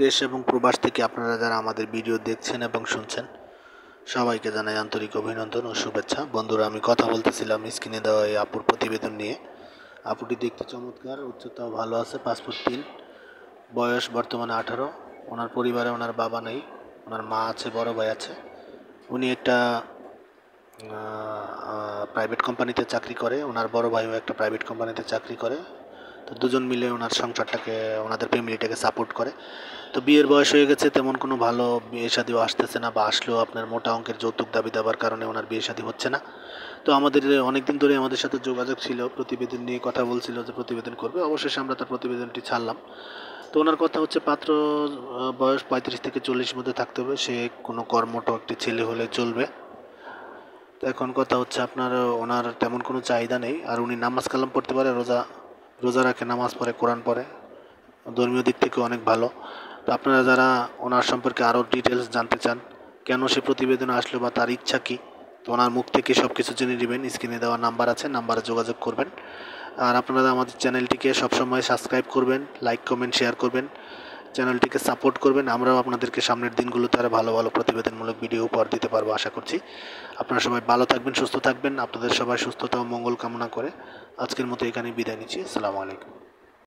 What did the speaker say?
দেশ এবং প্রবাস থেকে আপনারা যারা আমাদের ভিডিও দেখছেন এবং শুনছেন সবাইকে জানাই আন্তরিক অভিনন্দন ও শুভেচ্ছা। বন্ধুরা, আমি কথা বলতেছিলাম স্ক্রিনে দেওয়া এই আপুর প্রতিবেদন নিয়ে। আপুটি দেখতে চমৎকার, উচ্চতাও ভালো আছে, 5 ফুট 3, বয়স বর্তমানে 18। ওনার পরিবারে ওনার বাবা নেই, ওনার মা আছে, বড় ভাই আছে। উনি একটা প্রাইভেট কোম্পানিতে চাকরি করে, ওনার বড় ভাইও একটা প্রাইভেট কোম্পানিতে চাকরি করে। তো দুজন মিলে ওনার সংসারটাকে, ওনাদের ফ্যামিলিটাকে সাপোর্ট করে। তো বিয়ের বয়স হয়ে গেছে, তেমন কোনো ভালো বিয়ে শাদিও আসতেছে না, বা আসলেও আপনার মোটা অঙ্কের যৌতুক দাবি দেওয়ার কারণে ওনার বিয়ে শাদী হচ্ছে না। তো আমাদের অনেক দিন ধরে আমাদের সাথে যোগাযোগ ছিল, প্রতিবেদন নিয়ে কথা বলছিল যে প্রতিবেদন করবে। অবশেষে আমরা তার প্রতিবেদনটি ছাড়লাম। তো ওনার কথা হচ্ছে পাত্র বয়স 35 থেকে 40 মধ্যে থাকতে হবে, সে কোনো কর্মঠ একটি ছেলে হলে চলবে। তো এখন কথা হচ্ছে আপনার ওনার তেমন কোনো চাহিদা নেই, আর উনি নামাজ কালাম পড়তে পারে, রোজা রোজা রাখে, নামাজ পড়ে, কোরআন পড়ে, ধর্মীয় দিক থেকে অনেক ভালো। তো আপনারা যারা ওনার সম্পর্কে আরও ডিটেলস জানতে চান, কেন সে প্রতিবেদনে আসলো বা তার ইচ্ছা কী, তো ওনার মুখ থেকে সব কিছু জেনে নেবেন। স্ক্রিনে দেওয়া নাম্বার আছে, নাম্বারে যোগাযোগ করবেন। আর আপনারা আমাদের চ্যানেলটিকে সবসময় সাবস্ক্রাইব করবেন, লাইক কমেন্ট শেয়ার করবেন, চ্যানেলটিকে সাপোর্ট করবেন। আমরাও আপনাদেরকে সামনের দিনগুলোতে আরও ভালো ভালো প্রতিবেদনমূলক ভিডিও উপহার দিতে পারবো আশা করছি। আপনারা সবাই ভালো থাকবেন, সুস্থ থাকবেন। আপনাদের সবাই সুস্থতা ও মঙ্গল কামনা করে আজকের মতো এখানেই বিদায় নিচ্ছি। আসসালামু আলাইকুম।